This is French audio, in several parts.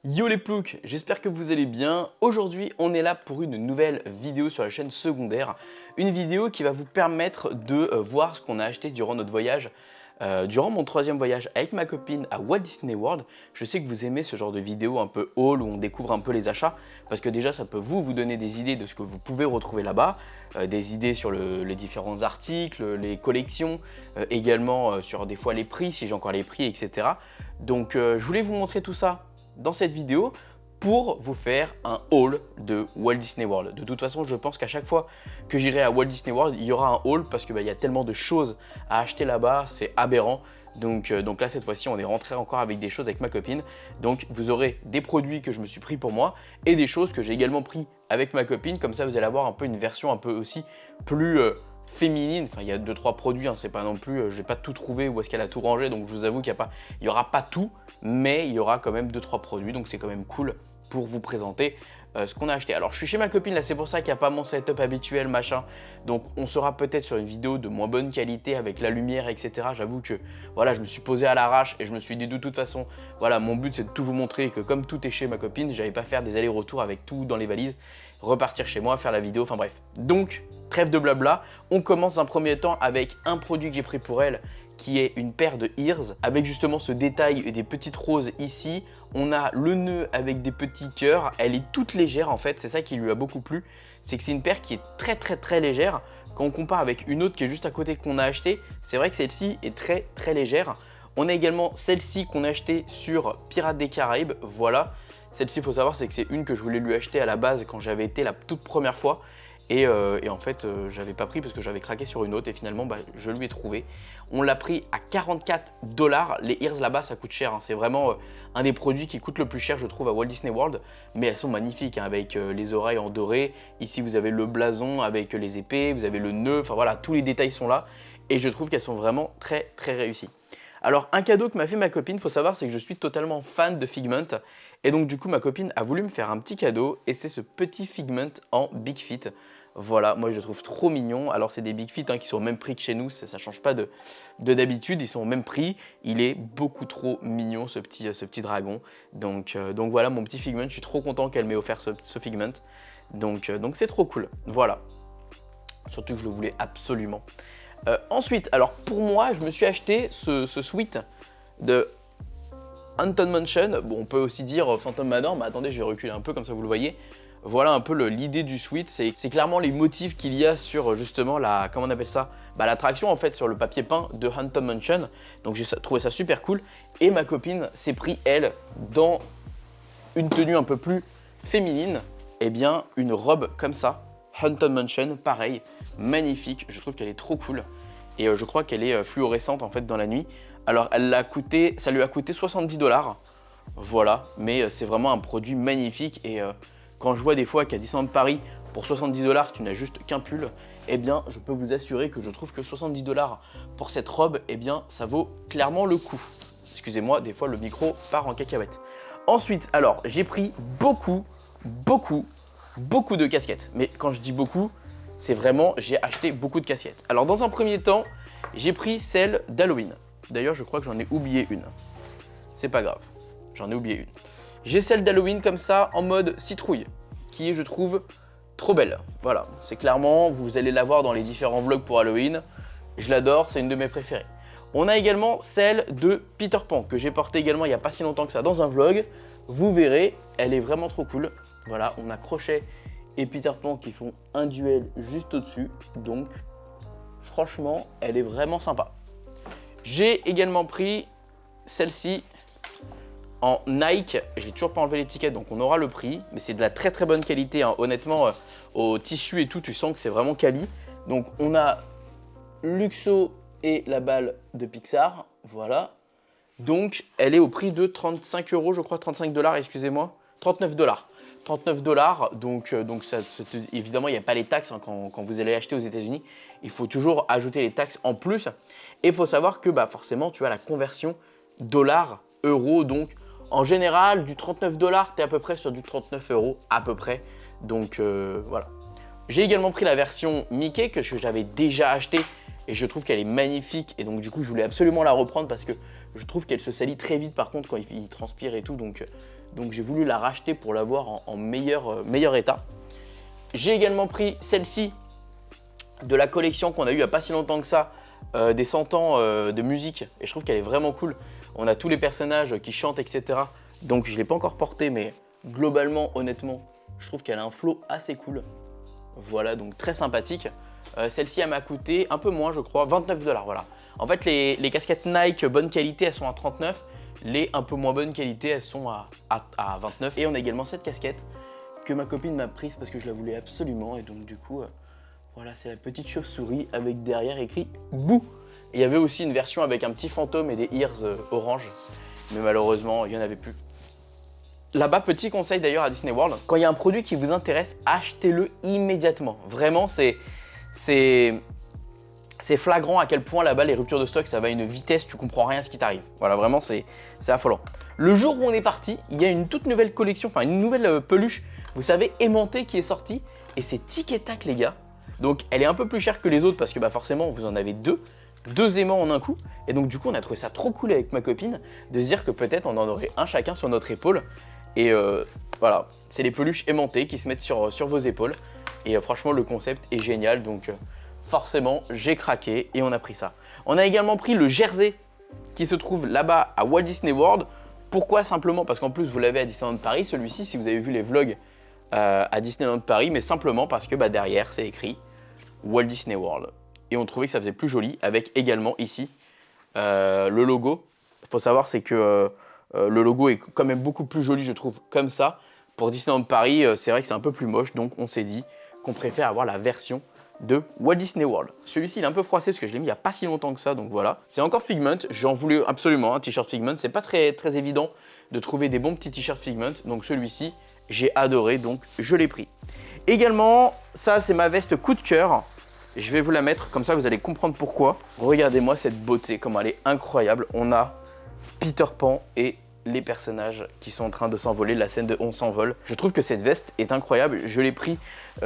Yo les ploucs, j'espère que vous allez bien. Aujourd'hui, on est là pour une nouvelle vidéo sur la chaîne secondaire. Une vidéo qui va vous permettre de voir ce qu'on a acheté durant notre voyage. Durant mon 3e voyage avec ma copine à Walt Disney World. Je sais que vous aimez ce genre de vidéo un peu haul où on découvre un peu les achats. Parce que déjà, ça peut vous donner des idées de ce que vous pouvez retrouver là-bas. Des idées sur les différents articles, les collections. Également sur des fois les prix, si j'ai encore les prix, etc. Donc je voulais vous montrer tout ça dans cette vidéo pour vous faire un haul de Walt Disney World. De toute façon, je pense qu'à chaque fois que j'irai à Walt Disney World, il y aura un haul parce qu'il y a tellement de choses à acheter là-bas, c'est aberrant. Donc là, cette fois-ci, on est rentré encore avec des choses avec ma copine. Donc vous aurez des produits que je me suis pris pour moi et des choses que j'ai également pris avec ma copine. Comme ça, vous allez avoir un peu une version un peu aussi plus féminine. Enfin, il y a 2-3 produits, hein, c'est pas non plus, je n'ai pas tout trouvé où est-ce qu'elle a tout rangé, donc je vous avoue qu'il n'y aura pas tout, mais il y aura quand même 2-3 produits, donc c'est quand même cool pour vous présenter ce qu'on a acheté. Alors je suis chez ma copine là, c'est pour ça qu'il n'y a pas mon setup habituel machin, donc on sera peut-être sur une vidéo de moins bonne qualité avec la lumière etc. J'avoue que voilà, je me suis posé à l'arrache et je me suis dit de toute façon, voilà, mon but c'est de tout vous montrer que comme tout est chez ma copine, j'allais pas faire des allers-retours avec tout dans les valises, repartir chez moi, faire la vidéo, enfin bref. Donc trêve de blabla, on commence d'un premier temps avec un produit que j'ai pris pour elle qui est une paire de ears avec justement ce détail et des petites roses ici. On a le nœud avec des petits cœurs, elle est toute légère en fait, c'est ça qui lui a beaucoup plu, c'est que c'est une paire qui est très légère. Quand on compare avec une autre qui est juste à côté qu'on a acheté, c'est vrai que celle-ci est très légère. On a également celle-ci qu'on a achetée sur Pirates des Caraïbes, voilà. Celle-ci, il faut savoir, c'est que c'est une que je voulais lui acheter à la base quand j'avais été la toute première fois. Et en fait, j'avais pas pris parce que j'avais craqué sur une autre et finalement, je lui ai trouvé. On l'a pris à 44 $. Les ears là-bas, ça coûte cher, hein. C'est vraiment un des produits qui coûte le plus cher, je trouve, à Walt Disney World. Mais elles sont magnifiques, hein, avec les oreilles en doré. Ici, vous avez le blason avec les épées, vous avez le nœud. Enfin voilà, tous les détails sont là. Et je trouve qu'elles sont vraiment très réussies. Alors, un cadeau que m'a fait ma copine, il faut savoir, c'est que je suis totalement fan de Figment. Et donc, du coup, ma copine a voulu me faire un petit cadeau. Et c'est ce petit Figment en Big Fit. Voilà, moi je le trouve trop mignon. Alors c'est des Big Fit hein, qui sont au même prix que chez nous, ça ne change pas de d'habitude, ils sont au même prix. Il est beaucoup trop mignon ce petit dragon. Donc voilà mon petit Figment, je suis trop content qu'elle m'ait offert ce Figment. Donc c'est trop cool, voilà. Surtout que je le voulais absolument. Ensuite, alors pour moi, je me suis acheté ce suite de Haunted Mansion. Bon, on peut aussi dire Phantom Manor, mais attendez, je vais reculer un peu comme ça vous le voyez. Voilà un peu l'idée du suite, c'est clairement les motifs qu'il y a sur justement la, comment on appelle ça, l'attraction en fait sur le papier peint de Haunted Mansion. Donc j'ai trouvé ça super cool et ma copine s'est pris elle dans une tenue un peu plus féminine, et bien une robe comme ça, Haunted Mansion, pareil, magnifique, je trouve qu'elle est trop cool et je crois qu'elle est fluorescente en fait dans la nuit. Alors ça lui a coûté 70 $, voilà, mais c'est vraiment un produit magnifique et quand je vois des fois qu'à Disneyland Paris, pour 70 $, tu n'as juste qu'un pull, eh bien, je peux vous assurer que je trouve que 70 $ pour cette robe, eh bien, ça vaut clairement le coup. Excusez-moi, des fois, le micro part en cacahuète. Ensuite, alors, j'ai pris beaucoup de casquettes. Mais quand je dis beaucoup, c'est vraiment, j'ai acheté beaucoup de casquettes. Alors, dans un premier temps, j'ai pris celle d'Halloween. D'ailleurs, je crois que j'en ai oublié une. C'est pas grave, j'en ai oublié une. J'ai celle d'Halloween comme ça en mode citrouille qui est je trouve trop belle. Voilà, c'est clairement, vous allez la voir dans les différents vlogs pour Halloween. Je l'adore, c'est une de mes préférées. On a également celle de Peter Pan que j'ai portée également il n'y a pas si longtemps que ça dans un vlog. Vous verrez, elle est vraiment trop cool. Voilà, on a Crochet et Peter Pan qui font un duel juste au-dessus. Donc franchement, elle est vraiment sympa. J'ai également pris celle-ci en Nike, j'ai toujours pas enlevé l'étiquette donc on aura le prix, mais c'est de la très bonne qualité, hein. Honnêtement au tissu et tout, tu sens que c'est vraiment quali. Donc on a Luxo et la balle de Pixar, voilà. Donc elle est au prix de 35 €, je crois, 35 $, excusez-moi, 39 $. 39 $, donc ça, évidemment il n'y a pas les taxes hein, quand vous allez acheter aux États-Unis, il faut toujours ajouter les taxes en plus. Et il faut savoir que forcément tu as la conversion dollar-euro, donc en général, du 39 $, tu es à peu près sur du 39 € à peu près. Donc voilà. J'ai également pris la version Mickey que j'avais déjà achetée et je trouve qu'elle est magnifique. Et donc du coup, je voulais absolument la reprendre parce que je trouve qu'elle se salit très vite par contre quand il transpire et tout. Donc Donc j'ai voulu la racheter pour l'avoir en meilleur état. J'ai également pris celle-ci de la collection qu'on a eu il n'y a pas si longtemps que ça, des 100 ans de musique. Et je trouve qu'elle est vraiment cool. On a tous les personnages qui chantent, etc. Donc je ne l'ai pas encore portée, mais globalement, honnêtement, je trouve qu'elle a un flow assez cool. Voilà, donc très sympathique. Celle-ci, elle m'a coûté un peu moins, je crois, 29 $. Voilà. En fait, les casquettes Nike bonne qualité, elles sont à 39. Les un peu moins bonne qualité, elles sont à 29. Et on a également cette casquette que ma copine m'a prise parce que je la voulais absolument. Et donc, du coup, voilà, c'est la petite chauve-souris avec derrière écrit Bouh. Et il y avait aussi une version avec un petit fantôme et des ears orange. Mais malheureusement, il n'y en avait plus. Là-bas, petit conseil d'ailleurs à Disney World, quand il y a un produit qui vous intéresse, achetez-le immédiatement. Vraiment, c'est flagrant à quel point là-bas, les ruptures de stock, ça va à une vitesse, tu comprends rien à ce qui t'arrive. Voilà, vraiment, c'est affolant. Le jour où on est parti, il y a une toute nouvelle collection, enfin une nouvelle peluche, vous savez, aimantée qui est sortie. Et c'est tic et tac, les gars. Donc, elle est un peu plus chère que les autres parce que bah, forcément, vous en avez deux aimants en un coup. Et donc, du coup, on a trouvé ça trop cool avec ma copine de se dire que peut-être on en aurait un chacun sur notre épaule. Et voilà, c'est les peluches aimantées qui se mettent sur vos épaules. Et franchement, le concept est génial. Donc, forcément, j'ai craqué et on a pris ça. On a également pris le jersey qui se trouve là-bas à Walt Disney World. Pourquoi? Simplement parce qu'en plus, vous l'avez à Disneyland Paris. Celui-ci, si vous avez vu les vlogs à Disneyland Paris, mais simplement parce que bah, derrière, c'est écrit Walt Disney World. Et on trouvait que ça faisait plus joli avec également ici le logo. Il faut savoir, c'est que le logo est quand même beaucoup plus joli, je trouve, comme ça. Pour Disneyland Paris, c'est vrai que c'est un peu plus moche, donc on s'est dit qu'on préfère avoir la version de Walt Disney World. Celui-ci, il est un peu froissé parce que je l'ai mis il n'y a pas si longtemps que ça, donc voilà. C'est encore Figment, j'en voulais absolument un t-shirt Figment. C'est pas très évident de trouver des bons petits t-shirts Figment, donc celui-ci, j'ai adoré, donc je l'ai pris. Également, ça, c'est ma veste coup de cœur. Je vais vous la mettre, comme ça vous allez comprendre pourquoi. Regardez-moi cette beauté, comment elle est incroyable. On a Peter Pan et les personnages qui sont en train de s'envoler, la scène de On s'envole. Je trouve que cette veste est incroyable. Je l'ai pris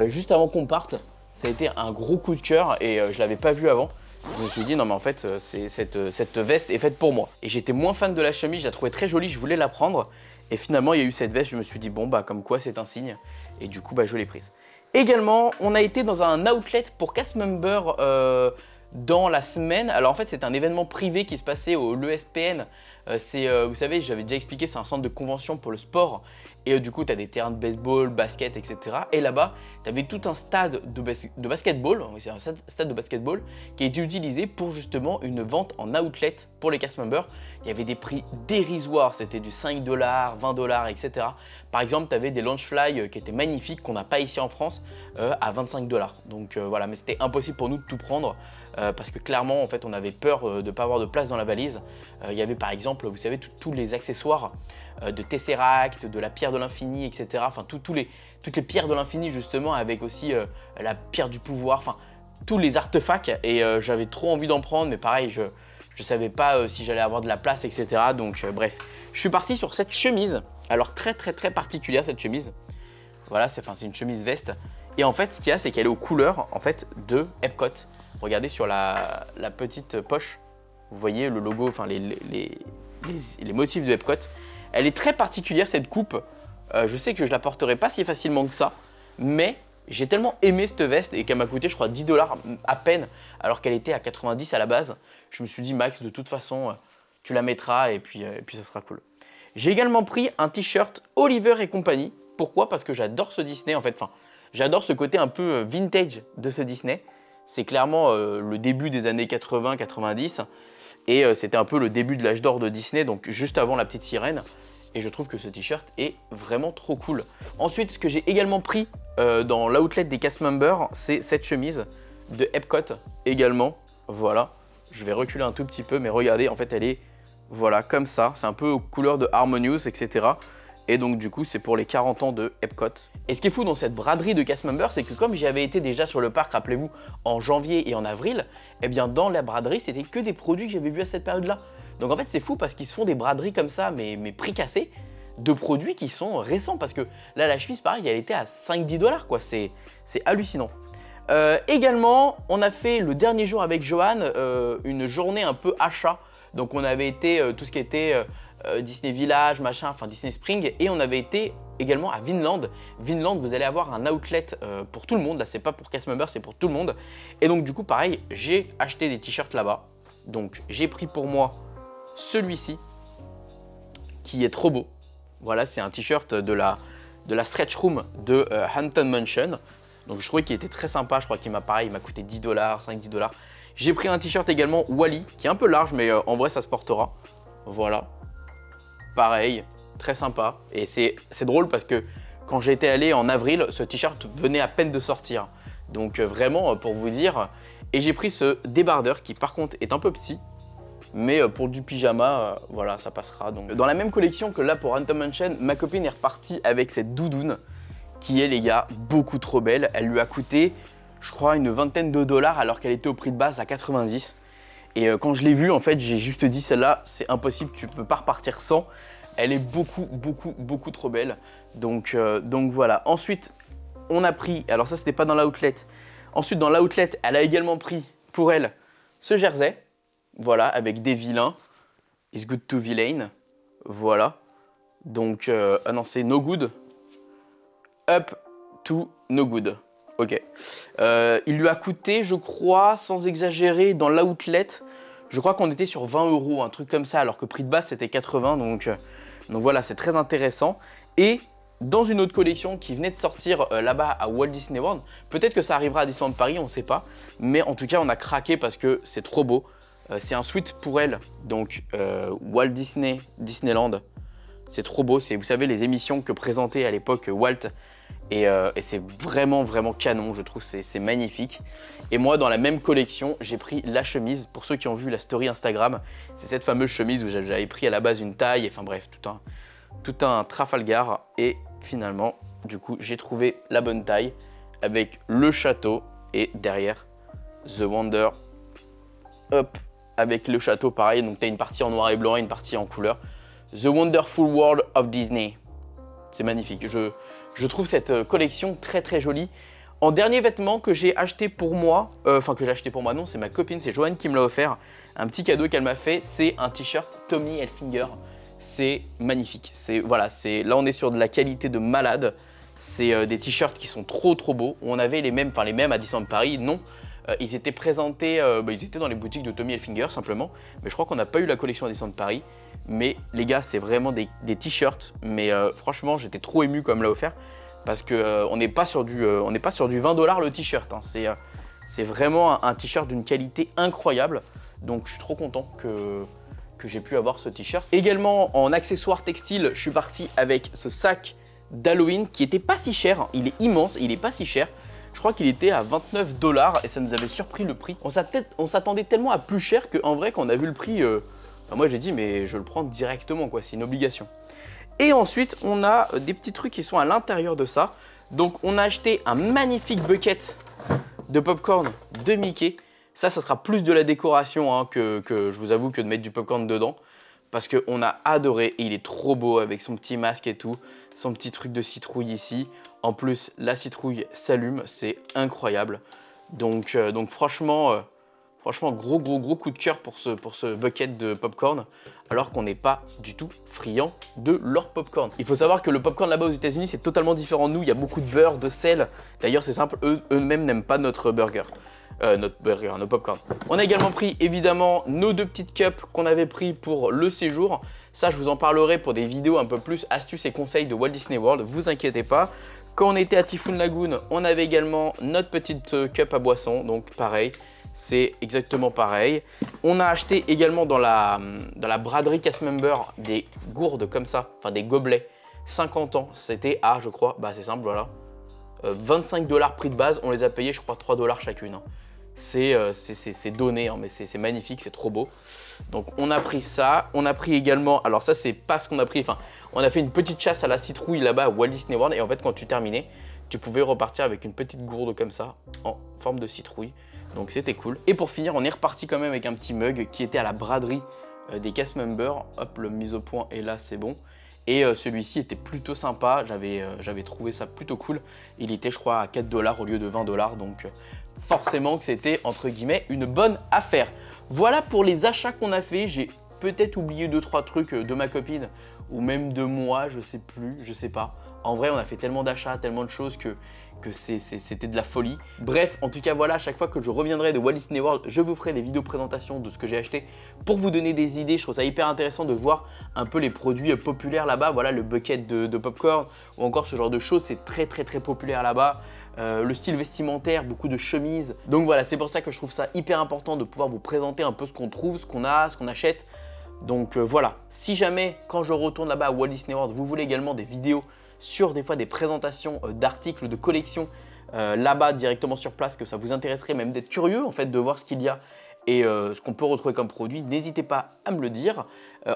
juste avant qu'on parte. Ça a été un gros coup de cœur et je l'avais pas vu avant. Je me suis dit non mais en fait cette veste est faite pour moi. Et j'étais moins fan de la chemise, je la trouvais très jolie, je voulais la prendre. Et finalement il y a eu cette veste, je me suis dit bon bah comme quoi c'est un signe. Et du coup bah je l'ai prise. Également on a été dans un outlet pour cast member dans la semaine. Alors en fait c'est un événement privé qui se passait au l'ESPN. Vous savez, j'avais déjà expliqué, c'est un centre de convention pour le sport. Et du coup, tu as des terrains de baseball, basket, etc. Et là-bas, tu avais tout un stade de basketball, c'est un stade de basketball, qui a été utilisé pour justement une vente en outlet pour les cast members. Il y avait des prix dérisoires, c'était du 5 $, 20 $, etc. Par exemple, tu avais des Launchfly qui étaient magnifiques, qu'on n'a pas ici en France, à 25 $. Donc voilà, mais c'était impossible pour nous de tout prendre parce que clairement, en fait, on avait peur de ne pas avoir de place dans la valise. Il y avait par exemple, vous savez, tous les accessoires de Tesseract, de la pierre de l'infini, etc. Enfin, toutes les pierres de l'infini, justement, avec aussi la pierre du pouvoir, enfin, tous les artefacts. Et j'avais trop envie d'en prendre, mais pareil, je ne savais pas si j'allais avoir de la place, etc. Donc, bref, je suis parti sur cette chemise. Alors, très particulière, cette chemise. Voilà, c'est une chemise veste. Et en fait, ce qu'il y a, c'est qu'elle est aux couleurs en fait, de Epcot. Regardez sur la petite poche, vous voyez le logo, enfin les motifs de Epcot. Elle est très particulière cette coupe. Je sais que je la porterai pas si facilement que ça, mais j'ai tellement aimé cette veste et qu'elle m'a coûté je crois 10 $ à peine, alors qu'elle était à 90 à la base. Je me suis dit Max, de toute façon, tu la mettras et puis ça sera cool. J'ai également pris un t-shirt Oliver et compagnie. Pourquoi? Parce que j'adore ce Disney en fait. Enfin, j'adore ce côté un peu vintage de ce Disney. C'est clairement le début des années 80-90 et c'était un peu le début de l'âge d'or de Disney, donc juste avant la petite sirène. Et je trouve que ce t-shirt est vraiment trop cool. Ensuite, ce que j'ai également pris dans l'outlet des cast members, c'est cette chemise de Epcot également. Voilà, je vais reculer un tout petit peu, mais regardez, en fait, elle est voilà comme ça. C'est un peu aux couleurs de Harmonious, etc. Et donc du coup, c'est pour les 40 ans de Epcot. Et ce qui est fou dans cette braderie de cast members, c'est que comme j'y avais été déjà sur le parc, rappelez-vous, en janvier et en avril, eh bien dans la braderie, c'était que des produits que j'avais vus à cette période-là. Donc en fait, c'est fou parce qu'ils se font des braderies comme ça, mais prix cassés, de produits qui sont récents. Parce que là, la chemise, pareil, elle était à 5-10 $, quoi. C'est hallucinant. Également, on a fait le dernier jour avec Johan, une journée un peu achat. Donc on avait été tout ce qui était Disney Village, machin, enfin Disney Spring. Et on avait été également à Vinland. Vinland, vous allez avoir un outlet pour tout le monde. Là, c'est pas pour cast member, c'est pour tout le monde. Et donc du coup, pareil, j'ai acheté des t-shirts là-bas. Donc j'ai pris pour moi celui-ci, qui est trop beau. Voilà, c'est un t-shirt de la Stretch Room de Haunted Mansion. Donc je trouvais qu'il était très sympa, je crois qu'il m'a coûté 10 $, 5-10 $. J'ai pris un t-shirt également Wally, qui est un peu large, mais en vrai ça se portera. Voilà, pareil, très sympa. Et c'est drôle parce que quand j'étais allé en avril, ce t-shirt venait à peine de sortir. Donc vraiment pour vous dire. Et j'ai pris ce débardeur qui par contre est un peu petit. Mais pour du pyjama, voilà, ça passera. Donc, dans la même collection que là pour Haunted Mansion, ma copine est repartie avec cette doudoune qui est, les gars, beaucoup trop belle. Elle lui a coûté, je crois, une vingtaine de $, alors qu'elle était au prix de base à 90. Et quand je l'ai vue, en fait, j'ai juste dit, celle-là, c'est impossible, tu peux pas repartir sans. Elle est beaucoup trop belle. Donc voilà. Ensuite, on a pris, alors ça, c'était pas dans l'outlet. Ensuite, dans l'outlet, elle a également pris pour elle ce jersey. Voilà, avec des vilains. It's good to villain. Voilà. Donc, ah non, c'est no good. Up to no good. Ok. Il lui a coûté, je crois, sans exagérer, dans l'outlet, je crois qu'on était sur 20 €, un truc comme ça, alors que prix de base c'était 80. Donc voilà, c'est très intéressant. Et dans une autre collection qui venait de sortir là-bas à Walt Disney World, peut-être que ça arrivera à Disneyland Paris, on ne sait pas. Mais en tout cas, on a craqué parce que c'est trop beau. C'est un suite pour elle, donc Walt Disney, Disneyland. C'est trop beau, c'est, vous savez, les émissions que présentait à l'époque Walt. Et c'est vraiment canon, je trouve, c'est magnifique. Et moi, dans la même collection, j'ai pris la chemise. Pour ceux qui ont vu la story Instagram, c'est cette fameuse chemise où j'avais pris à la base une taille. Enfin bref, tout un Trafalgar. Et finalement, du coup, j'ai trouvé la bonne taille avec le château. Et derrière, The Wonder, hop, avec le château pareil. Donc tu as une partie en noir et blanc et une partie en couleur. The Wonderful World of Disney. C'est magnifique. Je trouve cette collection très jolie. En dernier vêtement que j'ai acheté pour moi, non, c'est ma copine, c'est Joanne qui me l'a offert. Un petit cadeau qu'elle m'a fait, c'est un t-shirt Tommy Hilfiger. C'est magnifique. Voilà, là on est sur de la qualité de malade. C'est des t-shirts qui sont trop beaux. On avait les mêmes à Disneyland Paris, non. Ils étaient présentés, ils étaient dans les boutiques de Tommy Hilfiger simplement. Mais je crois qu'on n'a pas eu la collection à Disneyland Paris. Mais les gars, c'est vraiment des t-shirts. Mais franchement, j'étais trop ému quand elle me l'a offert. Parce qu'on n'est pas sur du 20 $ le t-shirt. Hein. C'est vraiment un t-shirt d'une qualité incroyable. Donc je suis trop content que j'ai pu avoir ce t-shirt. Également en accessoires textiles, je suis parti avec ce sac d'Halloween qui était pas si cher. Il est immense, il est pas si cher. Je crois qu'il était à 29 $ et ça nous avait surpris le prix. On s'attendait tellement à plus cher qu'en vrai, quand on a vu le prix, moi j'ai dit mais je le prends directement, quoi, c'est une obligation. Et ensuite, on a des petits trucs qui sont à l'intérieur de ça. Donc, on a acheté un magnifique bucket de popcorn de Mickey. Ça sera plus de la décoration hein, que je vous avoue que de mettre du popcorn dedans. Parce qu'on a adoré. Il est trop beau avec son petit masque et tout. Son petit truc de citrouille ici. En plus, la citrouille s'allume. C'est incroyable. Donc franchement, gros coup de cœur pour ce bucket de popcorn. Alors qu'on n'est pas du tout friand de leur popcorn. Il faut savoir que le popcorn là-bas aux États-Unis c'est totalement différent de nous. Il y a beaucoup de beurre, de sel. D'ailleurs c'est simple, eux-mêmes n'aiment pas notre burger. Nos popcorn. On a également pris évidemment nos deux petites cups qu'on avait pris pour le séjour. Ça je vous en parlerai pour des vidéos un peu plus astuces et conseils de Walt Disney World. Vous inquiétez pas. Quand on était à Typhoon Lagoon, on avait également notre petite cup à boisson. Donc pareil. C'est exactement pareil. On a acheté également dans la braderie Cast Member des gourdes comme ça, enfin des gobelets, 50 ans. C'était à, je crois, c'est simple, voilà, 25 $ prix de base. On les a payés, je crois, 3 $ chacune. Hein. C'est donné, hein, mais c'est magnifique, c'est trop beau. Donc on a pris ça. On a pris également, alors ça c'est pas ce qu'on a pris, enfin on a fait une petite chasse à la citrouille là-bas à Walt Disney World. Et en fait quand tu terminais, tu pouvais repartir avec une petite gourde comme ça, en forme de citrouille. Donc c'était cool. Et pour finir, on est reparti quand même avec un petit mug qui était à la braderie des cast members. Hop, le mise au point est là, c'est bon. Et celui-ci était plutôt sympa. J'avais trouvé ça plutôt cool. Il était, je crois, à 4 $ au lieu de 20 $. Donc forcément que c'était, entre guillemets, une bonne affaire. Voilà pour les achats qu'on a fait. J'ai peut-être oublié 2-3 trucs de ma copine ou même de moi, je sais plus, je sais pas. En vrai, on a fait tellement d'achats, tellement de choses que c'était de la folie. Bref, en tout cas, voilà, à chaque fois que je reviendrai de Walt Disney World, je vous ferai des vidéos présentation de ce que j'ai acheté pour vous donner des idées. Je trouve ça hyper intéressant de voir un peu les produits populaires là-bas. Voilà, le bucket de popcorn ou encore ce genre de choses, c'est très populaire là-bas. Le style vestimentaire, beaucoup de chemises. Donc voilà, c'est pour ça que je trouve ça hyper important de pouvoir vous présenter un peu ce qu'on trouve, ce qu'on a, ce qu'on achète. Donc voilà, si jamais quand je retourne là-bas à Walt Disney World, vous voulez également des vidéos sur des fois des présentations d'articles, de collections là-bas directement sur place, que ça vous intéresserait même d'être curieux en fait de voir ce qu'il y a et ce qu'on peut retrouver comme produit, n'hésitez pas à me le dire.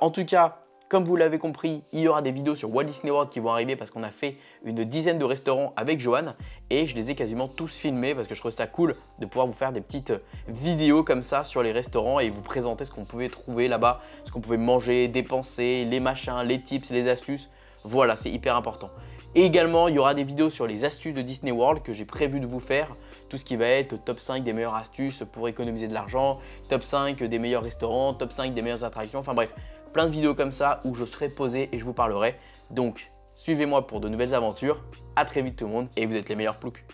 En tout cas, comme vous l'avez compris, il y aura des vidéos sur Walt Disney World qui vont arriver parce qu'on a fait une dizaine de restaurants avec Johan et je les ai quasiment tous filmés parce que je trouve ça cool de pouvoir vous faire des petites vidéos comme ça sur les restaurants et vous présenter ce qu'on pouvait trouver là-bas, ce qu'on pouvait manger, dépenser, les machins, les tips, les astuces. Voilà, c'est hyper important. Et également, il y aura des vidéos sur les astuces de Disney World que j'ai prévu de vous faire. Tout ce qui va être top 5 des meilleures astuces pour économiser de l'argent, top 5 des meilleurs restaurants, top 5 des meilleures attractions, enfin bref. Plein de vidéos comme ça où je serai posé et je vous parlerai. Donc, suivez-moi pour de nouvelles aventures. À très vite tout le monde et vous êtes les meilleurs ploucs.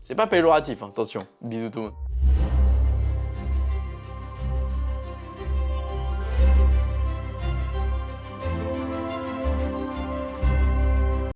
C'est pas péjoratif, hein, attention. Bisous tout le monde.